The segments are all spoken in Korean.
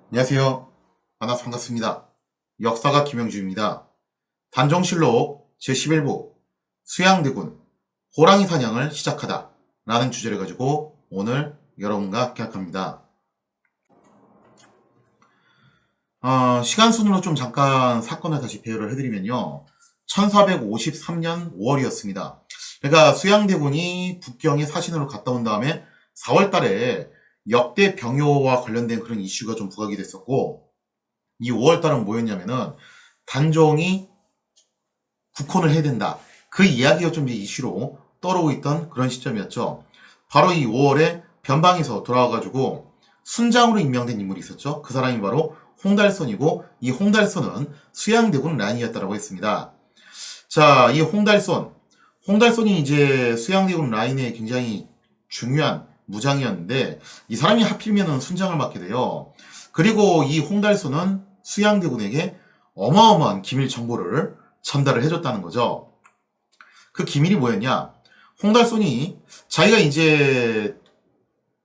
안녕하세요. 만나서 반갑습니다. 역사가 김영주입니다. 단종실록 제11부 수양대군 호랑이 사냥을 시작하다 라는 주제를 가지고 오늘 여러분과 함께 합니다. 시간 순으로 좀 잠깐 사건을 다시 배열을 해드리면요. 1453년 5월이었습니다. 그러니까 수양대군이 북경에 사신으로 갔다 온 다음에 4월 달에 역대 병요와 관련된 그런 이슈가 좀 부각이 됐었고, 이 5월 달은 뭐였냐면은 단종이 국혼을 해야 된다. 그 이야기가 좀 이제 이슈로 떠오르고 있던 그런 시점이었죠. 바로 이 5월에 변방에서 돌아와가지고 순장으로 임명된 인물이 있었죠. 그 사람이 바로 홍달선이고, 이 홍달선은 수양대군 라인이었다고 했습니다. 자, 이 홍달선이 이제 수양대군 라인의 굉장히 중요한 무장이었는데, 이 사람이 하필이면 순장을 맡게 돼요. 그리고 이 홍달선은 수양대군에게 어마어마한 기밀 정보를 전달을 해줬다는 거죠. 그 기밀이 뭐였냐? 홍달선이 자기가 이제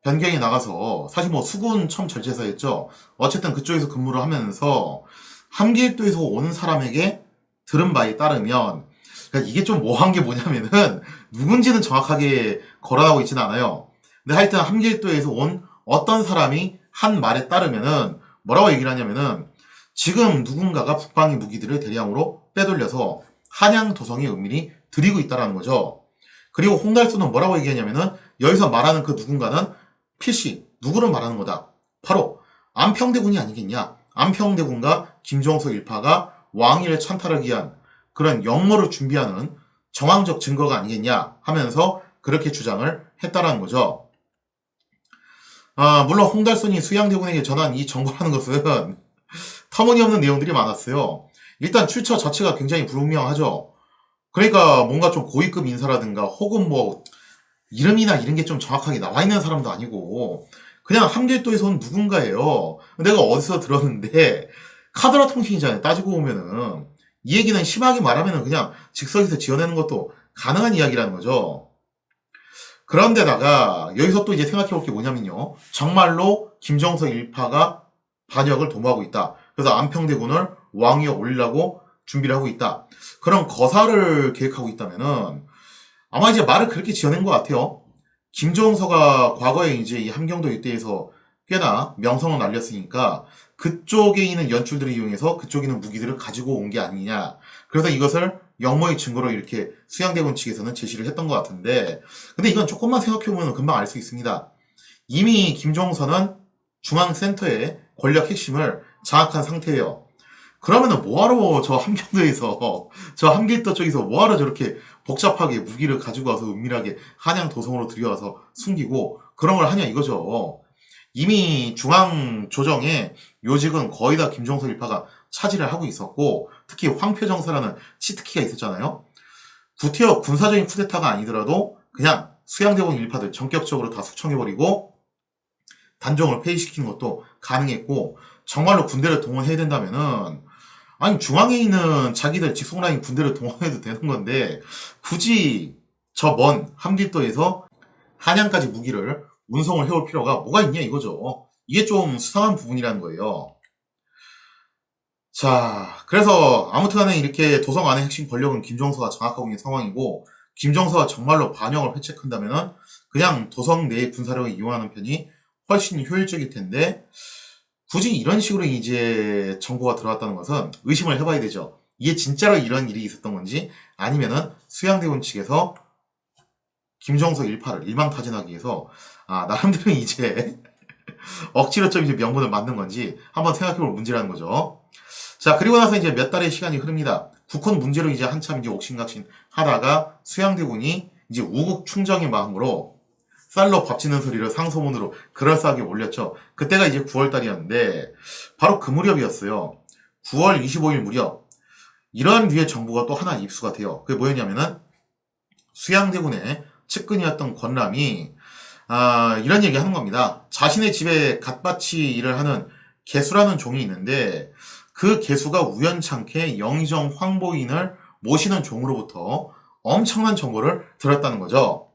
변경에 나가서, 사실 뭐 수군 첨절제사였죠. 어쨌든 그쪽에서 근무를 하면서 함길도에서 온 사람에게 들은 바에 따르면, 그러니까 이게 좀 모호한 게 뭐냐면은 누군지는 정확하게 거론하고 있지는 않아요. 근데 하여튼 함길도에서 온 어떤 사람이 한 말에 따르면은 뭐라고 얘기를 하냐면은, 지금 누군가가 북방의 무기들을 대량으로 빼돌려서 한양 도성에 은밀히 들이고 있다라는 거죠. 그리고 홍달수는 뭐라고 얘기하냐면은, 여기서 말하는 그 누군가는 필시 누구를 말하는 거다. 바로 안평대군이 아니겠냐. 안평대군과 김종석 일파가 왕위를 찬탈하기 위한 그런 역모를 준비하는 정황적 증거가 아니겠냐 하면서 그렇게 주장을 했다라는 거죠. 물론 홍달선이 수양대군에게 전한 이 정보라는 것은 터무니없는 내용들이 많았어요. 일단 출처 자체가 굉장히 불분명하죠. 그러니까 뭔가 좀 고위급 인사라든가 혹은 뭐 이름이나 이런 게 좀 정확하게 나와 있는 사람도 아니고 그냥 함길도에서 온 누군가예요. 내가 어디서 들었는데, 카드라 통신이잖아요. 따지고 보면은 이 얘기는 심하게 말하면은 그냥 즉석에서 지어내는 것도 가능한 이야기라는 거죠. 그런데다가 여기서 또 이제 생각해 볼 게 뭐냐면요. 정말로 김정석 일파가 반역을 도모하고 있다. 그래서 안평대군을 왕위에 올리려고 준비를 하고 있다. 그런 거사를 계획하고 있다면은 아마 이제 말을 그렇게 지어낸 것 같아요. 김종서가 과거에 이제 이 함경도 일대에서 꽤나 명성을 날렸으니까 그쪽에 있는 연출들을 이용해서 그쪽에 있는 무기들을 가지고 온 게 아니냐. 그래서 이것을 역모의 증거로 이렇게 수양대군 측에서는 제시를 했던 것 같은데, 근데 이건 조금만 생각해보면 금방 알 수 있습니다. 이미 김종서는 중앙센터의 권력 핵심을 장악한 상태예요. 그러면은 뭐하러 저 함경도에서 저 함길도 쪽에서 뭐하러 저렇게 복잡하게 무기를 가지고 와서 은밀하게 한양 도성으로 들여와서 숨기고 그런 걸 하냐 이거죠. 이미 중앙 조정의 요직은 거의 다 김종석 일파가 차지를 하고 있었고, 특히 황표정사라는 치트키가 있었잖아요. 구태여 군사적인 쿠데타가 아니더라도 그냥 수양대군 일파들 전격적으로 다 숙청해버리고 단종을 폐위시키는 것도 가능했고, 정말로 군대를 동원해야 된다면은, 아니 중앙에 있는 자기들 직속라인 군대를 동원해도 되는 건데 굳이 저 먼 함길도에서 한양까지 무기를 운송을 해올 필요가 뭐가 있냐 이거죠. 이게 좀 수상한 부분이라는 거예요. 자, 그래서 아무튼간에 이렇게 도성 안의 핵심 권력은 김정서가 장악하고 있는 상황이고, 김정서가 정말로 반역을 회책한다면은 그냥 도성 내의 군사력을 이용하는 편이 훨씬 효율적일 텐데, 굳이 이런 식으로 이제 정보가 들어왔다는 것은 의심을 해봐야 되죠. 이게 진짜로 이런 일이 있었던 건지, 아니면은 수양대군 측에서 김정석 일파를 일망타진하기 위해서 나름대로 이제 억지로 좀 이제 명분을 만든 건지 한번 생각해볼 문제라는 거죠. 자, 그리고 나서 이제 몇 달의 시간이 흐릅니다. 국헌 문제로 이제 한참 이제 옥신각신 하다가 수양대군이 이제 우국 충정의 마음으로 쌀로 밥 짓는 소리를 상소문으로 그럴싸하게 올렸죠. 그때가 이제 9월 달이었는데 바로 그 무렵이었어요. 9월 25일 무렵 이러한 류의 정보가 또 하나 입수가 돼요. 그게 뭐였냐면은 수양대군의 측근이었던 권람이 이런 얘기 하는 겁니다. 자신의 집에 갓밭이 일을 하는 개수라는 종이 있는데 그 개수가 우연찮게 영의정 황보인을 모시는 종으로부터 엄청난 정보를 들었다는 거죠.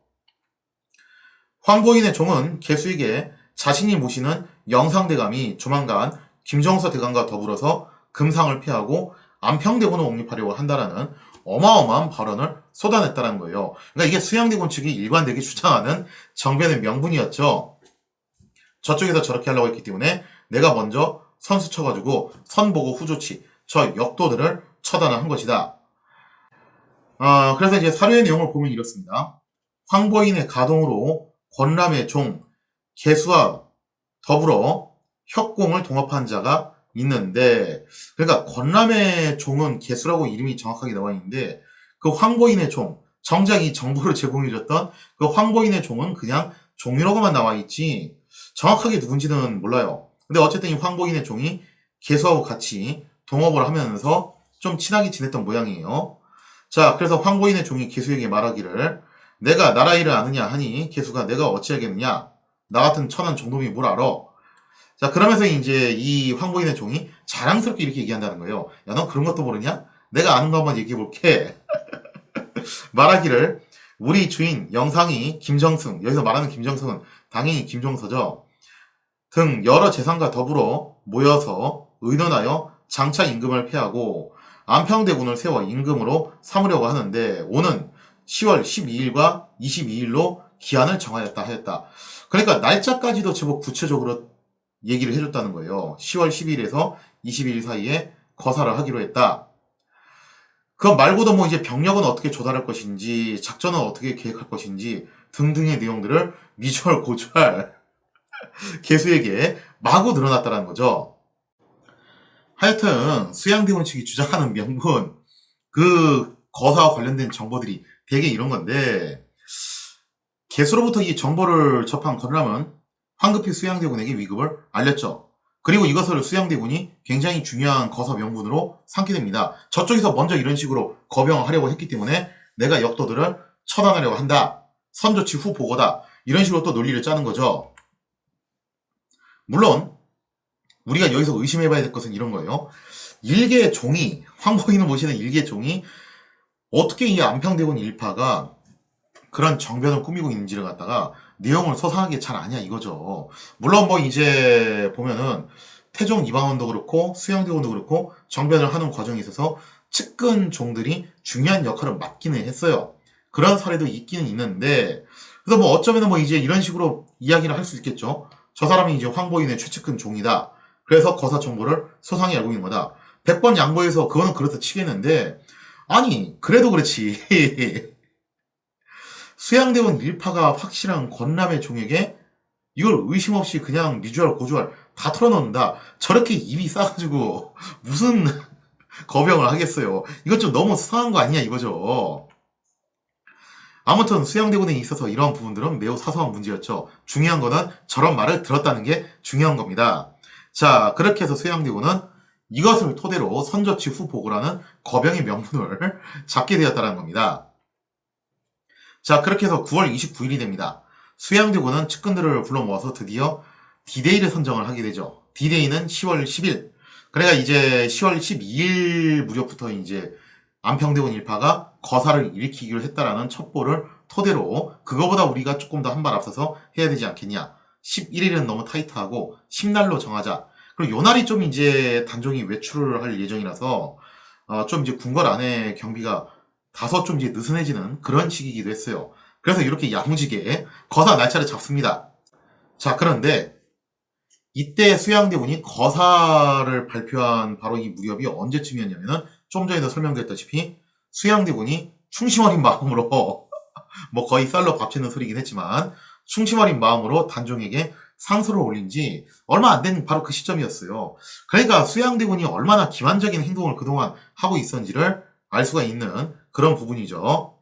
황보인의 종은 개수에게 자신이 모시는 영상대감이 조만간 김정서 대감과 더불어서 금상을 피하고 안평대군을 옹립하려고 한다라는 어마어마한 발언을 쏟아냈다는 거예요. 그러니까 이게 수양대군 측이 일관되게 주장하는 정변의 명분이었죠. 저쪽에서 저렇게 하려고 했기 때문에 내가 먼저 선수 쳐가지고 선보고 후조치, 저 역도들을 처단을 한 것이다. 그래서 이제 사료의 내용을 보면 이렇습니다. 황보인의 가동으로 권람의 종, 개수와 더불어 협공을 동업한 자가 있는데, 그러니까 권람의 종은 개수라고 이름이 정확하게 나와 있는데, 그 황보인의 종, 정작 이 정보를 제공해줬던 그 황보인의 종은 그냥 종이라고만 나와 있지, 정확하게 누군지는 몰라요. 근데 어쨌든 이 황보인의 종이 개수하고 같이 동업을 하면서 좀 친하게 지냈던 모양이에요. 자, 그래서 황보인의 종이 개수에게 말하기를, 내가 나라 일을 아느냐 하니 개수가 내가 어찌하겠느냐, 나 같은 천한 종놈이 뭘 알아. 자, 그러면서 이제 이 황보인의 종이 자랑스럽게 이렇게 얘기한다는 거예요. 야, 넌 그런 것도 모르냐? 내가 아는 거 한번 얘기해볼게. 말하기를, 우리 주인 영상이 김정승, 여기서 말하는 김정승은 당연히 김종서죠, 등 여러 재산과 더불어 모여서 의논하여 장차 임금을 폐하고 안평대군을 세워 임금으로 삼으려고 하는데, 오는 10월 12일과 22일로 기한을 정하였다 하였다. 그러니까 날짜까지도 제법 구체적으로 얘기를 해줬다는 거예요. 10월 10일에서 22일 사이에 거사를 하기로 했다. 그거 말고도 뭐 이제 병력은 어떻게 조달할 것인지, 작전은 어떻게 계획할 것인지 등등의 내용들을 미주알고주알 개수에게 마구 늘어났다는 거죠. 하여튼 수양대원 측이 주장하는 명분, 그 거사와 관련된 정보들이 되게 이런 건데, 개수로부터 이 정보를 접한 권람은 황급히 수양대군에게 위급을 알렸죠. 그리고 이것을 수양대군이 굉장히 중요한 거사 명분으로 삼게 됩니다. 저쪽에서 먼저 이런 식으로 거병하려고 했기 때문에 내가 역도들을 처단하려고 한다, 선조치 후 보고다, 이런 식으로 또 논리를 짜는 거죠. 물론 우리가 여기서 의심해봐야 될 것은 이런 거예요. 일개 종이, 황보인을 모시는 일개 종이 어떻게 이 안평대군 일파가 그런 정변을 꾸미고 있는지를 갖다가 내용을 소상하게 잘 아냐 이거죠. 물론 뭐 이제 보면은 태종 이방원도 그렇고 수양대군도 그렇고 정변을 하는 과정에 있어서 측근 종들이 중요한 역할을 맡기는 했어요. 그런 사례도 있기는 있는데, 그래서 뭐 어쩌면은 뭐 이제 이런 식으로 이야기를 할 수 있겠죠. 저 사람이 이제 황보인의 최측근 종이다, 그래서 거사 정보를 소상히 알고 있는 거다. 100번 양보해서 그거는 그렇다 치겠는데, 아니 그래도 그렇지. 수양대군 일파가 확실한 권람의 종에게 이걸 의심 없이 그냥 미주알 고주알 다 털어놓는다, 저렇게 입이 싸가지고 무슨 거병을 하겠어요. 이것 좀 너무 수상한 거 아니냐 이거죠. 아무튼 수양대군에 있어서 이런 부분들은 매우 사소한 문제였죠. 중요한 거는 저런 말을 들었다는 게 중요한 겁니다. 자, 그렇게 해서 수양대군은 이것을 토대로 선조치 후 보고라는 거병의 명분을 잡게 되었다는 겁니다. 자, 그렇게 해서 9월 29일이 됩니다. 수양대군은 측근들을 불러 모아서 드디어 디데이를 선정을 하게 되죠. 디데이는 10월 10일. 그러니까 이제 10월 12일 무렵부터 이제 안평대군 일파가 거사를 일으키기로 했다라는 첩보를 토대로, 그거보다 우리가 조금 더 한 발 앞서서 해야 되지 않겠냐. 11일은 너무 타이트하고 10날로 정하자. 그리고 요 날이 좀 이제 단종이 외출을 할 예정이라서 좀 이제 궁궐 안에 경비가 다소 좀 이제 느슨해지는 그런 시기이기도 했어요. 그래서 이렇게 야무지게 거사 날짜를 잡습니다. 자, 그런데 이때 수양대군이 거사를 발표한 바로 이 무렵이 언제쯤이었냐면은 좀 전에도 설명드렸다시피 수양대군이 충심 어린 마음으로 뭐 거의 쌀로 밥 짓는 소리긴 했지만 충심 어린 마음으로 단종에게 상소를 올린 지 얼마 안 된 바로 그 시점이었어요. 그러니까 수양대군이 얼마나 기만적인 행동을 그동안 하고 있었는지를 알 수가 있는 그런 부분이죠.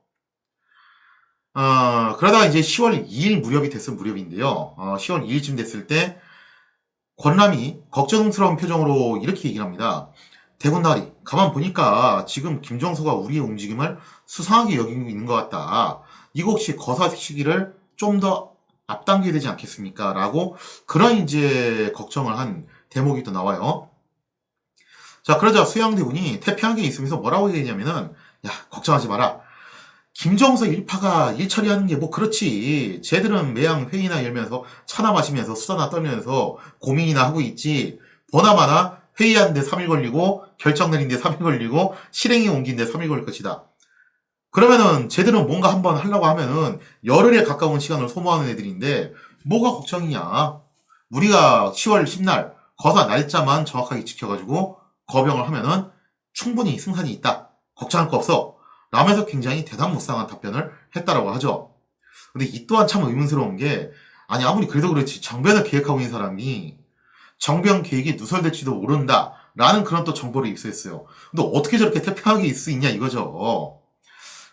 그러다가 이제 10월 2일 무렵이 됐을 무렵인데요. 10월 2일쯤 됐을 때 권람이 걱정스러운 표정으로 이렇게 얘기를 합니다. 대군나리, 가만 보니까 지금 김정서가 우리의 움직임을 수상하게 여기고 있는 것 같다. 이거 혹시 거사 시기를 좀 더 앞당겨야 되지 않겠습니까? 라고 그런 이제 걱정을 한 대목이 또 나와요. 자, 그러자 수양대군이 태평하게 있으면서 뭐라고 얘기했냐면은, 야, 걱정하지 마라. 김정서 일파가 일 처리하는 게 뭐 그렇지. 쟤들은 매양 회의나 열면서 차나 마시면서 수다나 떨면서 고민이나 하고 있지. 보나마나 회의하는데 3일 걸리고 결정 내리는데 3일 걸리고 실행에 옮기는데 3일 걸릴 것이다. 그러면은 쟤들은 뭔가 한번 하려고 하면은 열흘에 가까운 시간을 소모하는 애들인데 뭐가 걱정이냐. 우리가 10월 10날 거사 날짜만 정확하게 지켜가지고 거병을 하면은 충분히 승산이 있다. 걱정할 거 없어. 라면서 굉장히 대담무쌍한 답변을 했다라고 하죠. 근데 이 또한 참 의문스러운 게 아니 아무리 그래도 그렇지 정변을 계획하고 있는 사람이 정변 계획이 누설될지도 모른다 라는 그런 또 정보를 입수했어요. 근데 어떻게 저렇게 태평하게 있을 수 있냐 이거죠.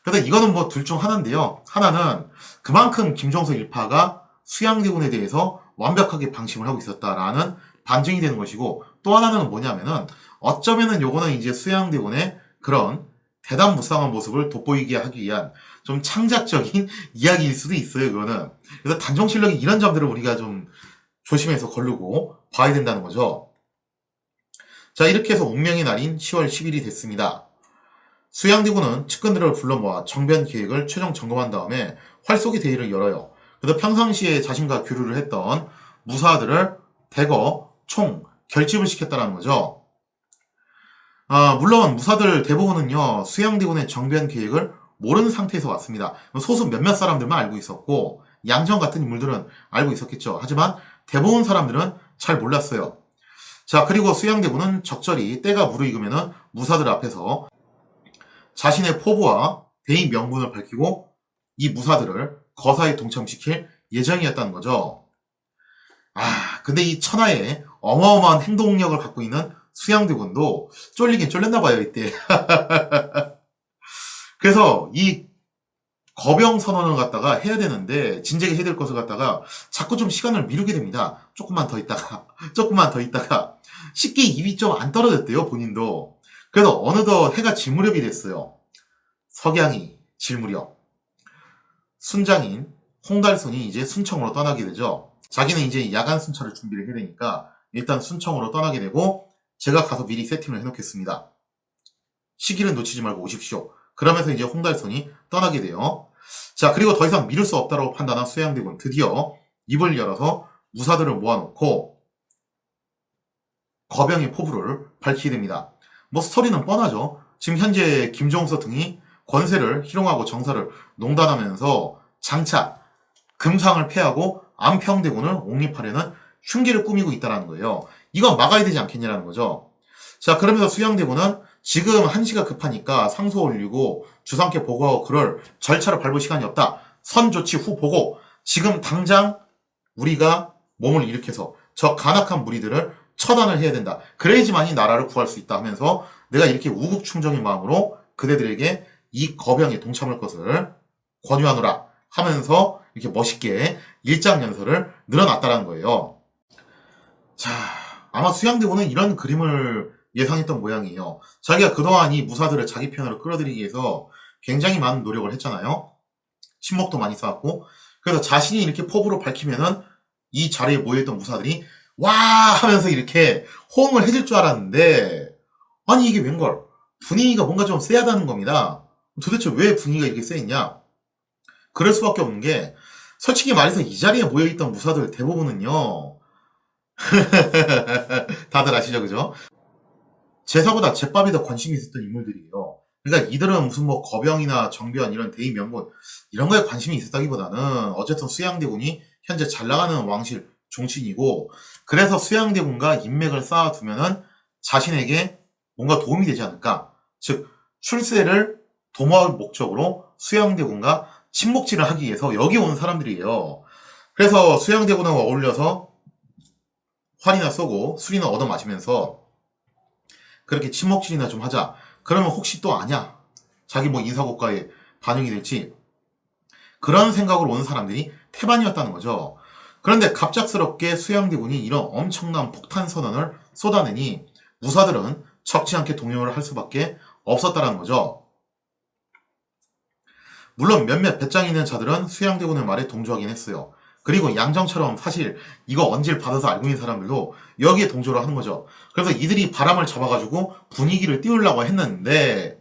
그래서 이거는 뭐 둘 중 하나인데요. 하나는 그만큼 김종서 일파가 수양대군에 대해서 완벽하게 방심을 하고 있었다라는 반증이 되는 것이고, 또 하나는 뭐냐면은 어쩌면은 요거는 이제 수양대군의 그런 대담무쌍한 모습을 돋보이게 하기 위한 좀 창작적인 이야기일 수도 있어요, 이거는. 그래서 단종실록이 이런 점들을 우리가 좀 조심해서 거르고 봐야 된다는 거죠. 자, 이렇게 해서 운명의 날인 10월 10일이 됐습니다. 수양대군은 측근들을 불러 모아 정변 계획을 최종 점검한 다음에 활쏘기 대회를 열어요. 그래서 평상시에 자신과 교류를 했던 무사들을 대거 총 결집을 시켰다는 거죠. 물론 무사들 대부분은요, 수양대군의 정변 계획을 모르는 상태에서 왔습니다. 소수 몇몇 사람들만 알고 있었고, 양정 같은 인물들은 알고 있었겠죠. 하지만 대부분 사람들은 잘 몰랐어요. 자, 그리고 수양대군은 적절히 때가 무르익으면은 무사들 앞에서 자신의 포부와 대의 명분을 밝히고 이 무사들을 거사에 동참시킬 예정이었다는 거죠. 근데 이 천하의 어마어마한 행동력을 갖고 있는 수양대군도 쫄리긴 쫄렸나 봐요, 이때. 그래서 이 거병 선언을 갖다가 해야 되는데, 진작에 해야 될 것을 갖다가 자꾸 좀 시간을 미루게 됩니다. 조금만 더 있다가, 조금만 더 있다가. 쉽게 입이 좀 안 떨어졌대요, 본인도. 그래서 어느덧 해가 질 무렵이 됐어요. 석양이 질 무렵. 순장인 홍달손이 이제 순청으로 떠나게 되죠. 자기는 이제 야간 순찰을 준비를 해야 되니까 일단 순청으로 떠나게 되고, 제가 가서 미리 세팅을 해놓겠습니다. 시기를 놓치지 말고 오십시오. 그러면서 이제 홍달손이 떠나게 돼요. 자, 그리고 더 이상 미룰 수 없다고 판단한 수양대군 드디어 입을 열어서 무사들을 모아놓고 거병의 포부를 밝히게 됩니다. 뭐 스토리는 뻔하죠. 지금 현재 김종서 등이 권세를 희롱하고 정사를 농단하면서 장차 금상을 패하고 안평대군을 옹립하려는 흉기를 꾸미고 있다는 거예요. 이건 막아야 되지 않겠냐는 거죠. 자, 그러면서 수양대군은 지금 한시가 급하니까 상소 올리고 주상께 보고하고 그럴 절차를 밟을 시간이 없다. 선 조치 후 보고 지금 당장 우리가 몸을 일으켜서 저 간악한 무리들을 처단을 해야 된다. 그래야지만이 나라를 구할 수 있다 하면서 내가 이렇게 우국충정의 마음으로 그대들에게 이 거병에 동참할 것을 권유하노라 하면서 이렇게 멋있게 일장연설을 늘어놨다는 거예요. 자, 아마 수양대군은 이런 그림을 예상했던 모양이에요. 자기가 그동안 이 무사들을 자기 편으로 끌어들이기 위해서 굉장히 많은 노력을 했잖아요. 친목도 많이 쌓았고, 그래서 자신이 이렇게 포부로 밝히면은 이 자리에 모여있던 무사들이 와 하면서 이렇게 호응을 해줄 줄 알았는데, 아니 이게 웬걸, 분위기가 뭔가 좀 쎄하다는 겁니다. 도대체 왜 분위기가 이렇게 쎄있냐? 그럴 수밖에 없는 게, 솔직히 말해서 이 자리에 모여있던 무사들 대부분은요 다들 아시죠, 그죠? 제사보다 제밥에 더 관심이 있었던 인물들이에요. 그러니까 이들은 무슨 뭐 거병이나 정변 이런 대의 명분 이런 거에 관심이 있었다기보다는 어쨌든 수양대군이 현재 잘 나가는 왕실 종친이고, 그래서 수양대군과 인맥을 쌓아두면은 자신에게 뭔가 도움이 되지 않을까. 즉 출세를 도모할 목적으로 수양대군과 친목질을 하기 위해서 여기 온 사람들이에요. 그래서 수양대군하고 어울려서 활이나 쏘고 술이나 얻어 마시면서 그렇게 친목질이나 좀 하자. 그러면 혹시 또 아냐? 자기 뭐 인사고과에 반영이 될지. 그런 생각으로 온 사람들이 태반이었다는 거죠. 그런데 갑작스럽게 수양대군이 이런 엄청난 폭탄 선언을 쏟아내니 무사들은 적지 않게 동요를 할 수밖에 없었다는 거죠. 물론 몇몇 배짱 있는 자들은 수양대군의 말에 동조하긴 했어요. 그리고 양정처럼 사실 이거 언질 받아서 알고 있는 사람들도 여기에 동조를 하는 거죠. 그래서 이들이 바람을 잡아가지고 분위기를 띄우려고 했는데,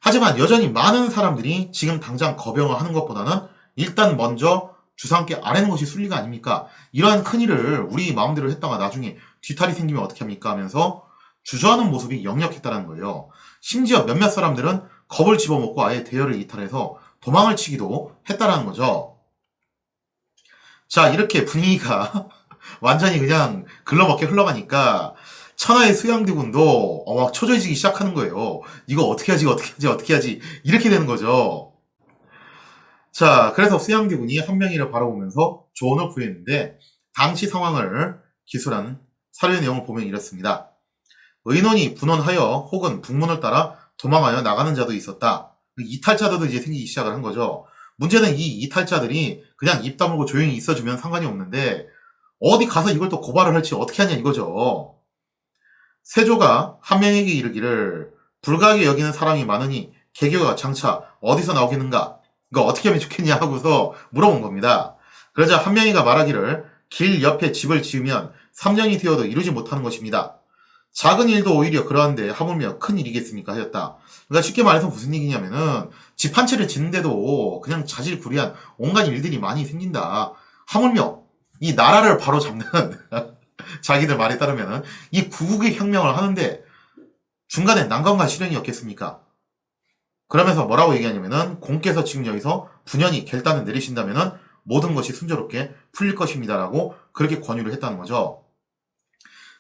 하지만 여전히 많은 사람들이 지금 당장 거병을 하는 것보다는 일단 먼저 주상께 아뢰는 것이 순리가 아닙니까? 이러한 큰일을 우리 마음대로 했다가 나중에 뒤탈이 생기면 어떻게 합니까 하면서 주저하는 모습이 역력했다는 거예요. 심지어 몇몇 사람들은 겁을 집어먹고 아예 대열을 이탈해서 도망을 치기도 했다는 거죠. 자, 이렇게 분위기가 완전히 그냥 글러먹게 흘러가니까 천하의 수양대군도 막 초조해지기 시작하는 거예요. 이거 어떻게 하지, 어떻게 하지, 어떻게 하지, 이렇게 되는 거죠. 자, 그래서 수양대군이 한명희를 바라보면서 조언을 구했는데 당시 상황을 기술한 사료의 내용을 보면 이렇습니다. 의논이 분원하여 혹은 북문을 따라 도망하여 나가는 자도 있었다. 이탈자들도 이제 생기기 시작을 한 거죠. 문제는 이 이탈자들이 그냥 입 다물고 조용히 있어주면 상관이 없는데 어디 가서 이걸 또 고발을 할지 어떻게 하냐 이거죠. 세조가 한명에게 이르기를 불가하게 여기는 사람이 많으니 개교가 장차 어디서 나오겠는가? 이거 어떻게 하면 좋겠냐 하고서 물어본 겁니다. 그러자 한명희가 말하기를 길 옆에 집을 지으면 3년이 되어도 이루지 못하는 것입니다. 작은 일도 오히려 그러한데 하물며 큰 일이겠습니까 하였다. 그러니까 쉽게 말해서 무슨 얘기냐면은 집 한 채를 짓는데도 그냥 자질구레한 온갖 일들이 많이 생긴다. 하물며 이 나라를 바로 잡는 자기들 말에 따르면은 이 구국의 혁명을 하는데 중간에 난관과 시련이 없겠습니까? 그러면서 뭐라고 얘기하냐면은 공께서 지금 여기서 분연히 결단을 내리신다면은 모든 것이 순조롭게 풀릴 것입니다라고 그렇게 권유를 했다는 거죠.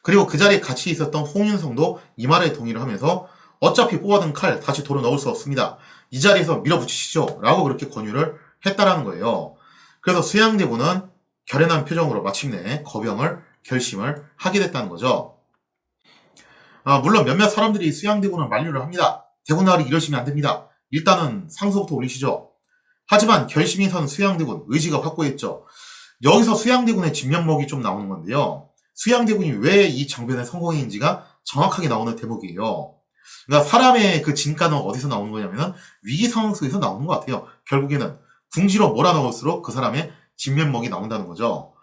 그리고 그 자리에 같이 있었던 홍윤성도 이 말에 동의를 하면서 어차피 뽑아둔 칼 다시 도로 넣을 수 없습니다. 이 자리에서 밀어붙이시죠 라고 그렇게 권유를 했다라는 거예요. 그래서 수양대군은 결연한 표정으로 마침내 거병을 결심을 하게 됐다는 거죠. 물론 몇몇 사람들이 수양대군을 만류를 합니다. 대군나으리 이러시면 안 됩니다. 일단은 상소부터 올리시죠. 하지만 결심이 선 수양대군 의지가 확고했죠. 여기서 수양대군의 진면목이 좀 나오는 건데요. 수양대군이 왜 이 정변에 성공했는지가 정확하게 나오는 대목이에요. 그러니까 사람의 그 진가는 어디서 나오는 거냐면은 위기 상황 속에서 나오는 것 같아요. 결국에는 궁지로 몰아넣을수록 그 사람의 진면목이 나온다는 거죠.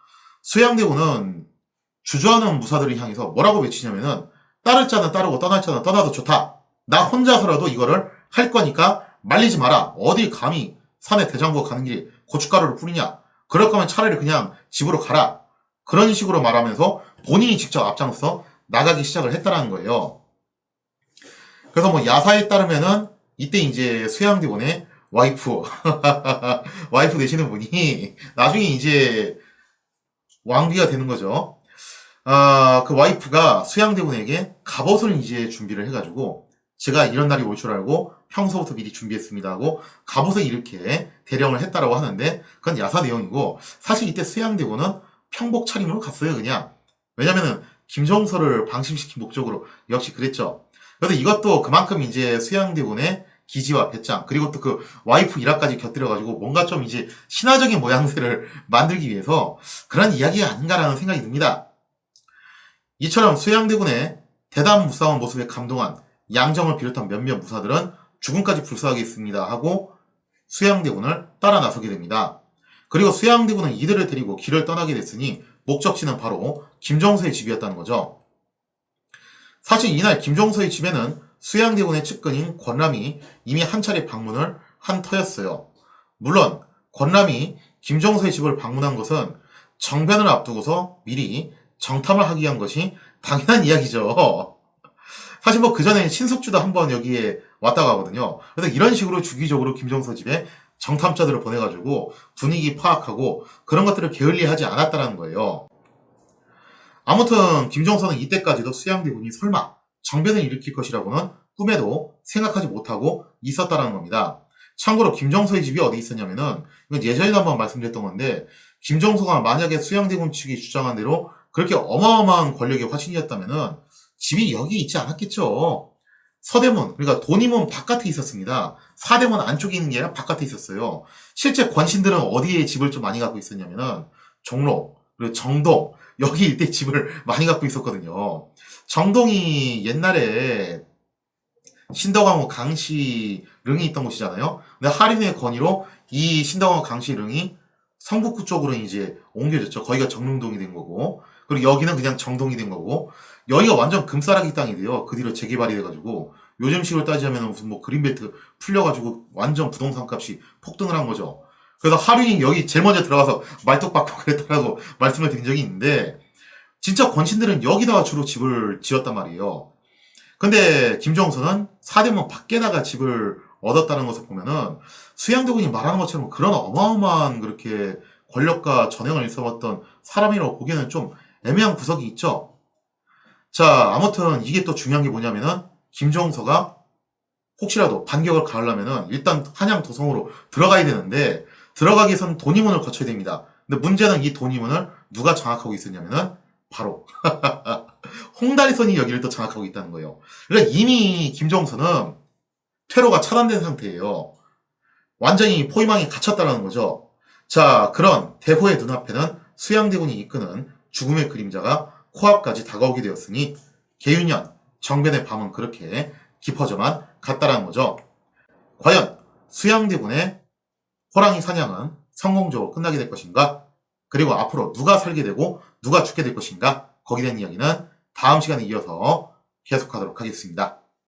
수양대군은 주저하는 무사들을 향해서 뭐라고 외치냐면은 따를 자는 따르고 떠날 자는 떠나도 좋다. 나 혼자서라도 이거를 할 거니까 말리지 마라. 어디 감히 산에 대장부가 가는 길에 고춧가루를 뿌리냐. 그럴 거면 차라리 그냥 집으로 가라. 그런 식으로 말하면서 본인이 직접 앞장서 나가기 시작을 했다는 거예요. 그래서 뭐 야사에 따르면은 이때 이제 수양대군의 와이프 와이프 되시는 분이 나중에 이제 왕비가 되는 거죠. 그 와이프가 수양대군에게 갑옷을 이제 준비를 해가지고 제가 이런 날이 올 줄 알고 평소부터 미리 준비했습니다 하고 갑옷을 이렇게 대령을 했다라고 하는데 그건 야사 내용이고 사실 이때 수양대군은 평복 차림으로 갔어요 그냥. 왜냐면은 김종서를 방심시킨 목적으로 역시 그랬죠. 그래서 이것도 그만큼 이제 수양대군의 기지와 배짱 그리고 또 그 와이프 일화까지 곁들여가지고 뭔가 좀 이제 신화적인 모양새를 만들기 위해서 그런 이야기가 아닌가라는 생각이 듭니다. 이처럼 수양대군의 대담무사한 모습에 감동한 양정을 비롯한 몇몇 무사들은 죽음까지 불사하겠습니다 하고 수양대군을 따라 나서게 됩니다. 그리고 수양대군은 이들을 데리고 길을 떠나게 됐으니 목적지는 바로 김종서의 집이었다는 거죠. 사실 이날 김종서의 집에는 수양대군의 측근인 권람이 이미 한 차례 방문을 한 터였어요. 물론 권람이 김종서의 집을 방문한 것은 정변을 앞두고서 미리 정탐을 하기 위한 것이 당연한 이야기죠. 사실 뭐 그전에 신숙주도 한번 여기에 왔다 가거든요. 그래서 이런 식으로 주기적으로 김종서 집에 정탐자들을 보내가지고 분위기 파악하고 그런 것들을 게을리하지 않았다는 거예요. 아무튼 김종서는 이때까지도 수양대군이 설마 정변을 일으킬 것이라고는 꿈에도 생각하지 못하고 있었다는 겁니다. 참고로 김종서의 집이 어디 있었냐면은 이건 예전에도 한번 말씀드렸던 건데 김종서가 만약에 수양대군 측이 주장한 대로 그렇게 어마어마한 권력의 화신이었다면은 집이 여기 있지 않았겠죠. 서대문, 그러니까 돈이문 바깥에 있었습니다. 사대문 안쪽에 있는 게 아니라 바깥에 있었어요. 실제 권신들은 어디에 집을 좀 많이 갖고 있었냐면은 종로, 그리고 정동, 여기 일대 집을 많이 갖고 있었거든요. 정동이 옛날에 신덕왕후 강씨릉이 있던 곳이잖아요. 근데 하린의 권위로 이 신덕왕후 강씨릉이 성북구 쪽으로 이제 옮겨졌죠. 거기가 정릉동이 된 거고, 그리고 여기는 그냥 정동이 된 거고, 여기가 완전 금싸라기 땅이 돼요. 그 뒤로 재개발이 돼가지고, 요즘식으로 따지자면 무슨 뭐 그린벨트 풀려가지고 완전 부동산 값이 폭등을 한 거죠. 그래서 하린이 여기 제일 먼저 들어가서 말뚝박고 그랬다라고 말씀을 드린 적이 있는데, 진짜 권신들은 여기다가 주로 집을 지었단 말이에요. 근데 김정선은 사대문 밖에다가 집을 얻었다는 것을 보면은 수양대군이 말하는 것처럼 그런 어마어마한 그렇게 권력과 전횡을 일삼았던 사람이라고 보기에는 좀 애매한 구석이 있죠. 자, 아무튼 이게 또 중요한 게 뭐냐면은 김정서가 혹시라도 반격을 가하려면은 일단 한양 도성으로 들어가야 되는데 들어가기 위해서는 돈이문을 거쳐야 됩니다. 근데 문제는 이 돈이문을 누가 장악하고 있었냐면은 바로 홍다리선이 여기를 또 장악하고 있다는 거예요. 그러니까 이미 김정선은 퇴로가 차단된 상태예요. 완전히 포위망에 갇혔다는 거죠. 자, 그런 대호의 눈앞에는 수양대군이 이끄는 죽음의 그림자가 코앞까지 다가오게 되었으니 계윤년, 정변의 밤은 그렇게 깊어져만 갔다라는 거죠. 과연 수양대군의 호랑이 사냥은 성공적으로 끝나게 될 것인가? 그리고 앞으로 누가 살게 되고 누가 죽게 될 것인가? 거기에 대한 이야기는 다음 시간에 이어서 계속하도록 하겠습니다.